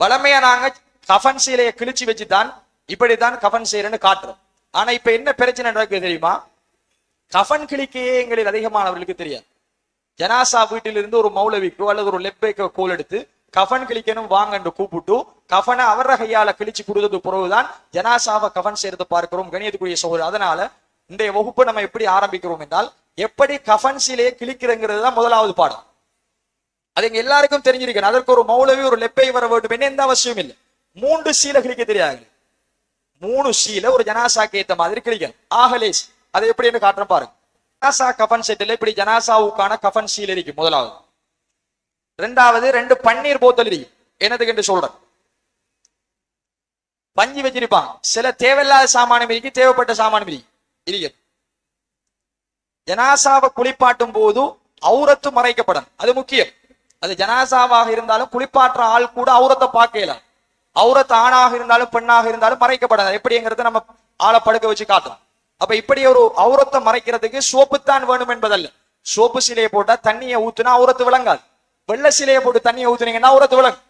வளமையா நாங்க கஃன் சீலையை கிழிச்சு வச்சுதான் இப்படித்தான் கஃன் செய்யறேன்னு காட்டுறோம். ஆனா இப்ப என்ன பிரச்சனை நடக்குது தெரியுமா? கஃன் கிழிக்கையே எங்களில் அதிகமானவர்களுக்கு தெரியாது. ஜனாசா வீட்டிலிருந்து ஒரு மௌலவிக்கோ அல்லது ஒரு லெப்பைக்கோ கோல் எடுத்து கஃன் கிழிக்கணும் வாங்கன்னு கூப்பிட்டு கஃனை அவர கையால கிழிச்சு கொடுத்தது பிறகுதான் ஜனாசாவை கஃன் செய்யறது பார்க்கிறோம். கணியத்துக்குரிய சகோதரர், அதனால இன்றைய வகுப்பு நம்ம எப்படி ஆரம்பிக்கிறோம் என்றால், எப்படி கஃன் சீலையை கிழிக்கிறதுங்கிறது தான் முதலாவது பாடம். அது எங்க எல்லாருக்கும் தெரிஞ்சிருக்கணும். அதற்கு ஒரு மௌலவி ஒரு லெப்பை வர வேண்டும் என்ன எந்த அவசியம் இல்லை. 3 சீலை கிழிக்க தெரியாது. 3 சீலை ஒரு ஜனாசாக்கு ஏத்த மாதிரி கிழிக்கணும். ஆகலேஸ் அதை எப்படின்னு காட்டுறேன் பாருங்க. ஜனாசா கஃன் செட்டில் இப்படி ஜனாசாவுக்கான கஃன் சீலை இருக்கு முதலாவது. ரெண்டாவது 2 பன்னீர் போத்தல் இருக்கு. என்னதுக்கு என்று சொல்றேன், பஞ்சு வச்சிருப்பாங்க. சில தேவையில்லாத சாமானம் இருக்கு, தேவைப்பட்ட சாமானம் இருக்கு. ஜனாசாவை குளிப்பாட்டும் போது அவுரத்து மறைக்கப்படும், அது முக்கியம். அது ஜனாசாவாக இருந்தாலும் குளிப்பாற்ற ஆள் கூட அவுரத்தை பார்க்கலாம். அவுரத்து ஆணாக இருந்தாலும் பெண்ணாக இருந்தாலும் மறைக்கப்படாது. எப்படிங்கிறத நம்ம ஆளை படுக்க வச்சு காட்டும். அப்ப இப்படி ஒரு அவுரத்தை மறைக்கிறதுக்கு சோப்பு தான் வேணும் என்பதல்ல. சோப்பு சிலையை போட்டா தண்ணியை ஊத்துனா அவுரத்து விளங்காது. வெள்ளை சிலையை போட்டு தண்ணியை ஊத்துனீங்கன்னா அவுரத்து விளங்கும்.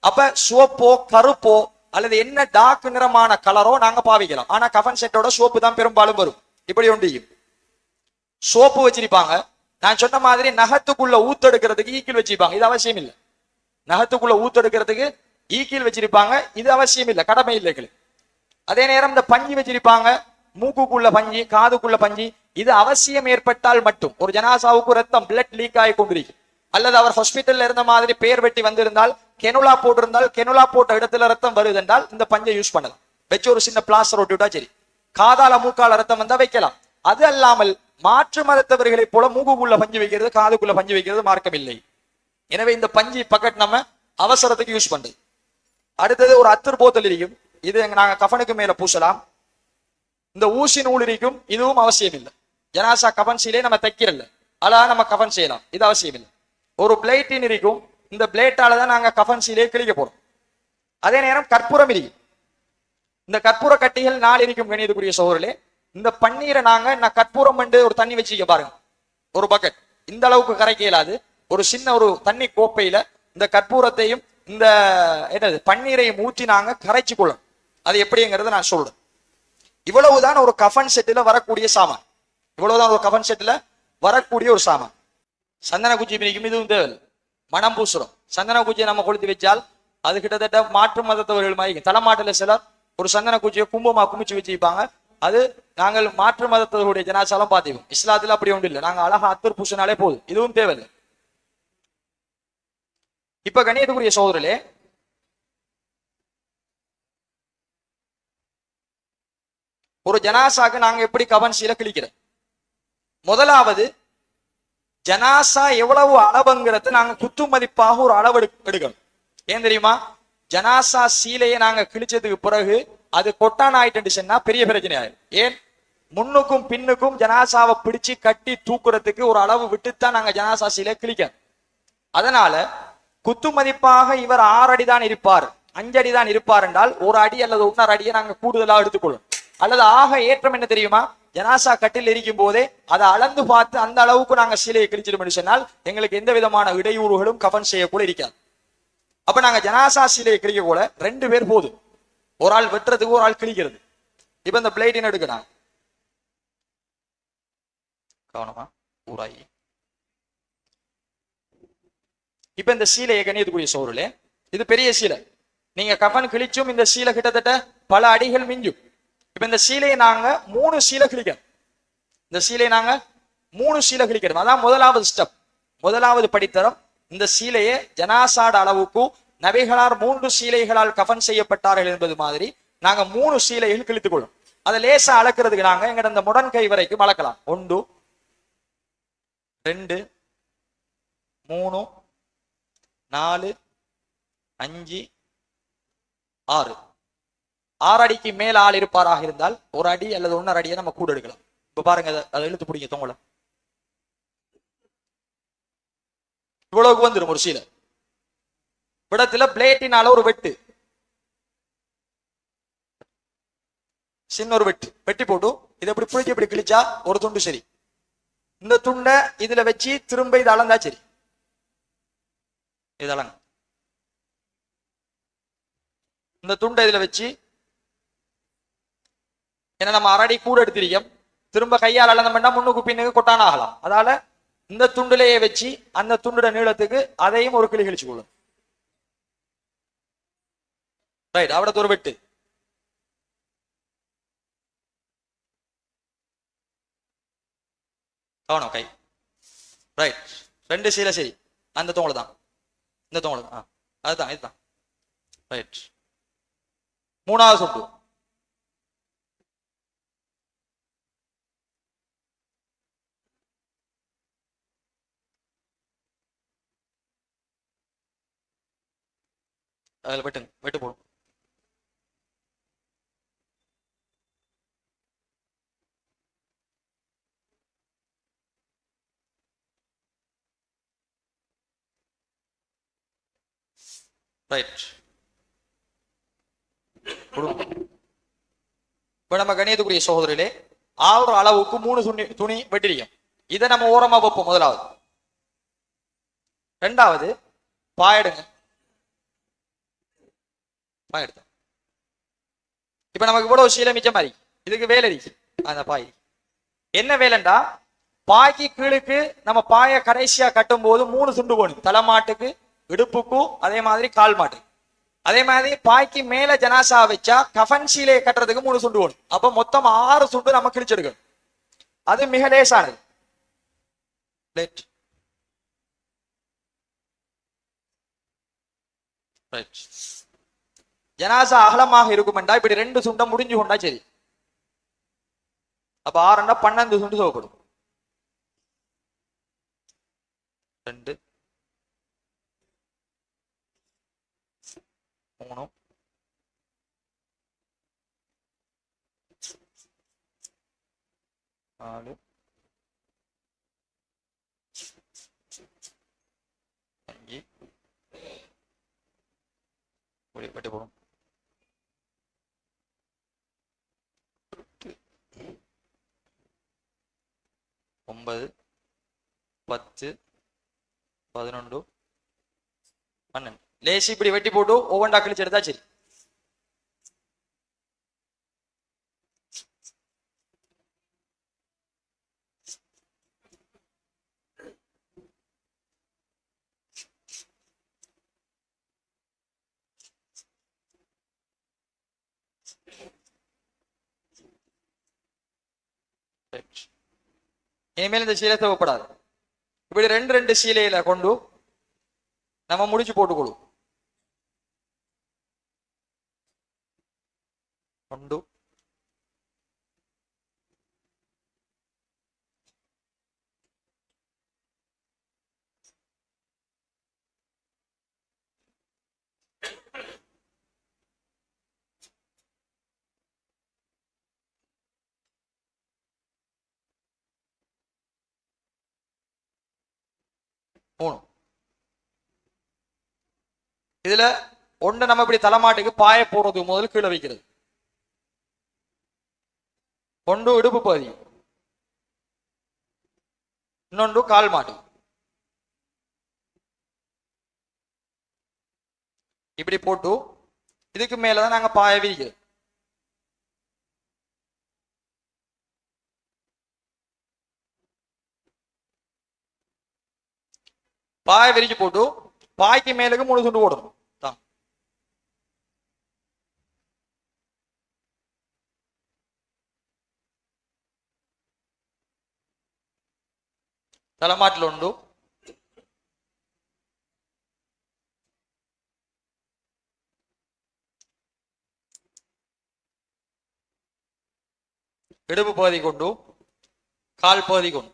அப்ப சோப்போ கருப்போ அல்லது என்ன டார்க் நிறமான கலரோ நாங்க பாவிக்கலாம். ஆனா கஃன் செட்டோட சோப்பு தான் பெரும்பாலும் வரும். இப்படி ஒன்று சோப்பு வச்சிருப்பாங்க. நான் சொன்ன மாதிரி நகத்துக்குள்ள ஊத்தெடுக்கிறதுக்கு ஈக்கில் வச்சிருப்பாங்க, இது அவசியம் இல்லை. நகத்துக்குள்ள ஊத்தெடுக்கிறதுக்கு ஈக்கில் வச்சிருப்பாங்க, இது அவசியம் இல்லை, கடமை இல்லை. அதே நேரம் இந்த பஞ்சு வச்சிருப்பாங்க, மூக்குக்குள்ள பஞ்சு, காதுக்குள்ள பஞ்சு. இது அவசியம் ஏற்பட்டால் மட்டும். ஒரு ஜனாசாவுக்கு ரத்தம் பிளட் லீக் ஆகி கொண்டிருக்கு, அல்லது அவர் ஹாஸ்பிட்டல்ல இருந்த மாதிரி பேர் வெட்டி வந்திருந்தால், கெனுலா போட்டிருந்தால், கெனுலா போட்ட இடத்துல ரத்தம் வருது என்றால் இந்த பஞ்சை யூஸ் பண்ணலாம். வச்சு ஒரு சின்ன பிளாஸ்டர் ஒட்டி விட்டா சரி. காதால மூக்கால ரத்தம் வந்தா வைக்கலாம். அது அல்லாமல் மாற்று மதத்தவர்களை போல மூக்குக்குள்ள பஞ்சு வைக்கிறது, காதுக்குள்ள பஞ்சு வைக்கிறது மார்க்கம் இல்லை. எனவே இந்த பஞ்சு பக்கெட் நம்ம அவசரத்துக்கு யூஸ் பண்றது. அடுத்தது ஒரு அத்தர் போத்தல் இருக்கும், இது நாங்க கஃனுக்கு மேல பூசலாம். இந்த ஊசி நூல் இருக்கும், இதுவும் அவசியம் இல்லை. ஜனாசா கஃன் சீலை நம்ம தைக்கிறல்ல, அழகா நம்ம கஃன் செய்யலாம், இது அவசியம் இல்லை. ஒரு பிளேட்டின் இருக்கும், இந்த பிளேட்டால தான் நாங்க கஃன் சீலையை கிழிக்க போறோம். அதே நேரம் கற்பூரம் இருக்கும். இந்த கற்பூர கட்டிகள் 4 இருக்கும். கணியத்துக்குரிய சோழர்களே, இந்த பன்னீரை நான் கற்பூரம் பண்ணி ஒரு தண்ணி வச்சுக்க பாருங்க, ஒரு பக்கெட். இந்த அளவுக்கு கரைக்க இயலாது. ஒரு சின்ன ஒரு தண்ணி கோப்பையில இந்த கற்பூரத்தையும் இந்த என்னது பன்னீரையும் ஊற்றி நாங்க கரைச்சு கொள்ளும். அது எப்படிங்கிறத நான் சொல்றேன். இவ்வளவுதான் ஒரு கஃன் செட்டில வரக்கூடிய சாமான். இவ்வளவுதான் ஒரு கஃன் செட்டில வரக்கூடிய ஒரு சாமான். சந்தன குச்சி பிரிக்கும், இதுவும் தேவையில்லை. மனம் பூசுறோம். சந்தன குச்சியை நம்ம கொளுத்தி வச்சால் அது கிட்டத்தட்ட மாற்று மதத்தவர்கள் மாதிரி. தலைமாட்டில சிலர் ஒரு சந்தன குச்சியை கும்பமா குமிச்சு வச்சுப்பாங்க. அது நாங்கள் மாற்று மதத்தவர்களுடைய ஜனாசாலம் பார்த்திருக்கோம். இஸ்லாத்துல அப்படி ஒன்று இல்லை. நாங்க அழகா அத்தர் பூசினாலே போதும், இதுவும் தேவையில்லை. இப்ப கணியத்துக்குரிய சகோதரர்களே, ஒரு ஜனாசாக்கு நாங்க எப்படி கஃன் சீலை கிழிக்கிறோம்? முதலாவது ஜனாசா எவ்வளவு அளவுங்கிறத நாங்க குத்து மதிப்பாக ஒரு அளவு எடுக்கணும். ஏன் தெரியுமா? ஜனாசா சீலையை நாங்க கிழிச்சதுக்கு பிறகு அது கொட்டான் ஆயிட்டு சொன்னா பெரிய பிரச்சனை ஆயிடும். ஏன்? முன்னுக்கும் பின்னுக்கும் ஜனாசாவை பிடிச்சு கட்டி தூக்குறதுக்கு ஒரு அளவு விட்டுத்தான் நாங்க ஜனாசா சீலை கிழிக்க. அதனால குத்து மதிப்பாக இவர் 6 அடி தான் இருப்பார், 5 அடி தான் இருப்பார் என்றால் 1 அடி அல்லது 1.5 அடியை நாங்க கூடுதலாக எடுத்துக்கொள்ளும். அல்லது ஆக ஏற்றம் என்ன தெரியுமா? ஜனாசா கட்டில் இருக்கும் போதே அதை அளந்து பார்த்து அந்த அளவுக்கு நாங்க சீலையை கிழிச்சிடும் சொன்னால் எங்களுக்கு எந்த விதமான இடையூறுகளும் கஃன் செய்ய கூட இருக்காது. அப்ப நாங்க ஜனாசா சீலையை கிழிக்க கூட 2 பேர் போதும். ஒரு ஆள் வெட்டுறதுக்கு, ஒரு ஆள் கிழிக்கிறது. இப்ப இந்த பிளேட்டின் எடுக்கணும், கவனமா ஊராயி. இப்ப இந்த சீலையை கணியத்துக்குரிய சோறுல, இது பெரிய சீலை. நீங்க கஃன் கிழிச்சும் இந்த சீலை கிட்டத்தட்ட பல அடிகள் மிஞ்சும். இப்ப இந்த சீலையை நாங்க 3 சீலை கிழிக்கணும். இந்த சீலையை நாங்க 3 சீலை கிழிக்கணும். அதான் முதலாவது ஸ்டெப், முதலாவது படித்தரம். இந்த சீலையை ஜனாசாட அளவுக்கு நபிகளார் 3 சீலைகளால் கஃன் செய்யப்பட்டார்கள் என்பது மாதிரி நாங்க 3 சீலைகள் கிழித்துக் கொள்ளும். அதை லேசா அளக்கிறதுக்கு நாங்க எங்க இந்த முடன் கை வரைக்கும் அளக்கலாம். 1 2 3 4 5 6 6 அடிக்கு மேல ஆள் இருப்பாராக இருந்தால் 1 அடி அல்லது 1.5 அடியை நம்ம கூட எடுக்கலாம். இப்ப பாருங்க, அதை இழுத்து பிடிங்க தொங்கல, இவ்வளவுக்கு வந்துடும் ஒரு சீலை. விடத்துல பிளேட்டினால ஒரு வெட்டு, சின்ன ஒரு வெட்டி போட்டு இதை எப்படி புளிக்க இப்படி கிழிச்சா ஒரு துண்டு சரி. இந்த துண்டை இதுல வச்சு திரும்ப இது அளந்தா சரி. இதழங்க இந்த துண்டை இதுல வச்சு, ஏன்னா நம்ம அரடி கூட எடுத்திருக்கோம், திரும்ப கையால் அளந்தோம்னா முன்னுக்கு பின்னுக்கு கொட்டான ஆகலாம். அதால இந்த துண்டுலையே வச்சு அந்த துண்டுட நீளத்துக்கு அதையும் ஒரு கிளி கிழிச்சு கொள்ளும். ரைட், அவட ஒரு வெட்டு. கவனம் கை. ரைட், ரெண்டு சீலை சரி. அந்த தோங்களை தான், இந்த தோங்களை அதுதான் இதுதான். ரைட், மூணாவது சுண்டு. அதில் வெட்டுங்க, வெட்டு போடும். ரைட், இப்ப நம்ம கணியத்துக்குரிய சகோதரிலே ஆறு அளவுக்கு 3 துணி வெட்டிரிக்கும். இதை நம்ம ஓரமா வைப்போம். முதலாவது. ரெண்டாவது பாயடுங்க, பாயெடுத்த. இப்ப நமக்கு இவ்வளவு சீலை மிச்சம் மாதிரி, இதுக்கு வேலை இருக்கு. அந்த பாய் என்ன வேலைண்டா, பாய்க்கு கீழுக்கு நம்ம பாய கடைசியா கட்டும் போது 3 துண்டு போகணும். தலைமாட்டுக்கு, இடுப்புக்கும், அதே மாதிரி கால் மாட்டு. அதே மாதிரி பாய்க்கு மேல ஜனாசா வச்சா கஃன் சீலையை கட்டுறதுக்கு 3 சுண்டு போகணும். அப்ப மொத்தம் 6 சுண்டு நம்ம கிழிச்செடுக்கணும். அது மிக லேசானது. ஜனாசா அகலமாக இருக்குமெண்டா இப்படி 2 சுண்டை முடிஞ்சு கொண்டா சரி. அப்ப 6 12 சுண்டு தேவைப்படும். 2 3 4 5 வெட்டு போடும். 9 10 11 12 லேசி இப்படி வெட்டி போட்டு ஒவ்வொன்றா கிழிச்சு எடுத்தா சரி. இனிமேல் இந்த சீலை தேவைப்படாது. இப்படி 2 சீலையில கொண்டு நம்ம முடிச்சு போட்டுக்கொள்ளும். 1 3. இதுல 1 நம்ம இப்படி தலைமாட்டுக்கு பாய போறது முதல் கீழே வைக்கிறது. 1 இடுப்பு பகுதி, இன்னொன்று கால் மாட்டு. இப்படி போட்டு இதுக்கு மேலதான் நாங்க பாய விரிக்கிறது. பாய விரிச்சு போட்டு பாய்க்கு மேலுக்கு 3 சுண்டு போடணும். தலைமாட்டில் 1, இடுப்பு பகுதி கொண்டு, கால் பகுதி கொண்டு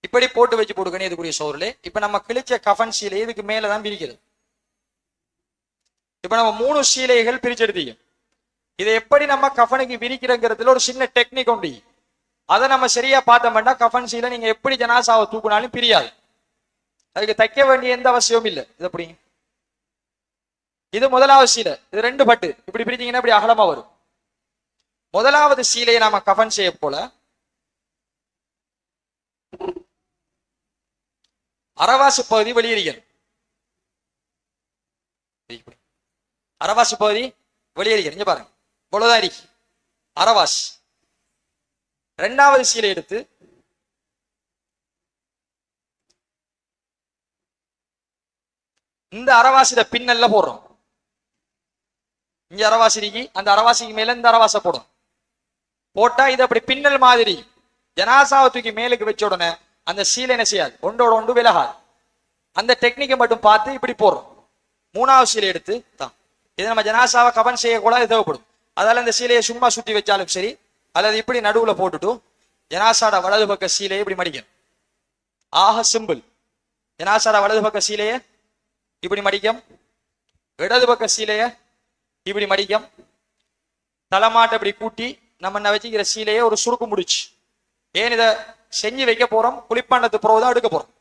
இப்படி போட்டு வச்சு போட்டுக்கணும். இதுக்குரிய சோறுல இப்ப நம்ம கிழிச்ச கஃன் சீலை இதுக்கு மேலதான் பிரிக்கிறது. இப்ப நம்ம 3 சீலைகள் பிரிச்செடுத்தீங்க. இதை எப்படி நம்ம கஃனுக்கு விரிக்கிறங்கிறதுல ஒரு சின்ன டெக்னிக் உண்டு. அதை நம்ம சரியா பார்த்தோம்னா கஃன் சீலை நீங்க எப்படி ஜனாசாவை தூக்குனாலும் பிரியாது. அதுக்கு தைக்க வேண்டிய எந்த அவசியமும் இல்லை. இது எப்படி, இது முதலாவது சீலை, இது 2 பட்டு இப்படி பிரித்தீங்கன்னா இப்படி அகலமா வரும். முதலாவது சீலையை நாம கஃன் செய்ய போல அரவாசு பகுதி வெளியேறியது. அரவாசி பகுதி வெளியேறி பாருங்க, இவ்வளவுதான் இருக்கு அரவாசி. இரண்டாவது சீலை எடுத்து இந்த அரவாசியில பின்னல்ல போடுறோம். இங்க அரவாசிக்கு அந்த அரவாசிக்கு மேல இந்த அரவாசை போடும். போட்டா இது அப்படி பின்னல் மாதிரி ஜனாசாவை தூக்கி மேலுக்கு வச்ச உடனே அந்த சீலை என்ன செய்யாது, ஒன்றோட ஒன்று விலகாது. அந்த டெக்னிக்கை மட்டும் பார்த்து இப்படி போடுறோம். மூணாவது சீலை எடுத்து தான் இது நம்ம ஜனாசாவை கபன் செய்யக்கூடாது தேவைப்படும். அதால இந்த சீலையை சும்மா சுத்தி வச்சாலும் சரி, அல்லது இப்படி நடுவுல போட்டுட்டு ஜனாசாட வலது பக்க சீலையை இப்படி மடிக்கணும். ஆக சிம்பிள். ஜனாசாட வலது பக்க சீலையை இப்படி மடிக்கும், இடது பக்க சீலைய இப்படி மடிக்கும், தலைமாட்டை இப்படி கூட்டி நம்ம என்ன வச்சுக்கிற சீலையை ஒரு சுருக்கு முடிச்சு. ஏன் இதை செஞ்சு வைக்க போறோம், குளிப்பாண்டத்து பிறகுதான் எடுக்க போறோம்.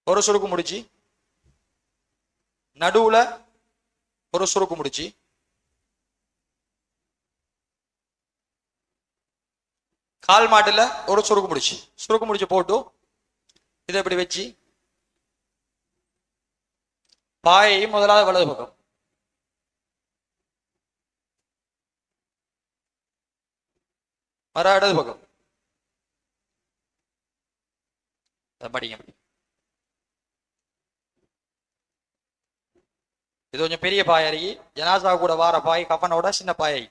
ஒரு சுருக்கு முடிச்சு, நடுவுல ஒரு சுருக்கு முடிச்சு, கால் மாட்டுல ஒரு சுருக்கு முடிச்சு போட்டு இதை இப்படி வச்சு பாயை முதலாவது வலது பக்கம், இடது பக்கம் படிங்க. இது கொஞ்சம் பெரிய பாய் ஜனாசா கூட வார பாய், கஃபனோட சின்ன பாயை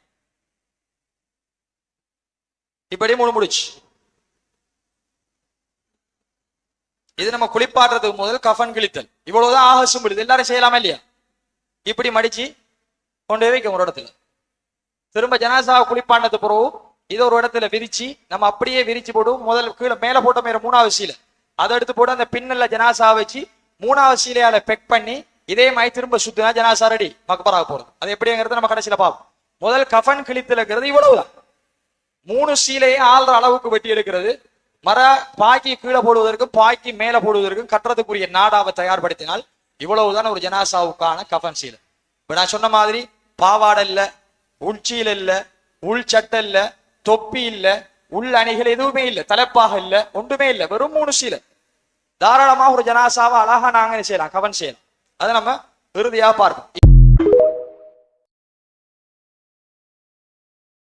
இப்படி முடிச்சு. இது நம்ம குளிப்பாடுறதுக்கு முதல் கஃபன் கிழித்தல். இவ்வளவுதான் ஆக சிம்பிள். இது எல்லாரும் செய்யலாமா இல்லையா? இப்படி மடிச்சு கொண்டு வைக்க ஒரு இடத்துல. திரும்ப ஜனாசா குளிப்பாண்டது பிறகு இதை ஒரு இடத்துல விரிச்சு நம்ம அப்படியே விரிச்சு போடும். முதல் கீழே மேல போட்ட மேல மூணாவது சீலை அதை எடுத்து போட்டு அந்த பின்னல்ல ஜனாசா வச்சு மூணாவது சீலையால பெக் பண்ணி இதே மாதிரி திரும்ப சுத்தினா ஜனாசா ரெடி மக்பராக போறது. அது எப்படிங்கிறது நம்ம கடைசியில பார்ப்போம். முதல் கஃபன் கிழித்தலுங்கிறது இவ்வளவுதான். 3 சீலையை ஆள்ற அளவுக்கு வெட்டி எடுக்கிறது, மர பாக்கி கீழே போடுவதற்கும் பாக்கி மேல போடுவதற்கும் கட்டுறதுக்குரிய நாடாவை தயார்படுத்தினால் இவ்வளவுதான் ஒரு ஜனாசாவுக்கான கஃபன் சீலை. இப்ப நான் சொன்ன மாதிரி பாவாடை இல்ல, உள்சீல் இல்ல, உள் சட்டை இல்ல, தொப்பி இல்ல, உள் அணிகள் எதுவுமே இல்ல, தலைப்பாக இல்ல, ஒன்றுமே இல்ல, வெறும் 3 சீலை. தாராளமா ஒரு ஜனாசாவை அழகா நாங்க செய்யலாம், கஃபன் செய்யலாம். அதை நம்ம இறுதியா பார்ப்போம்.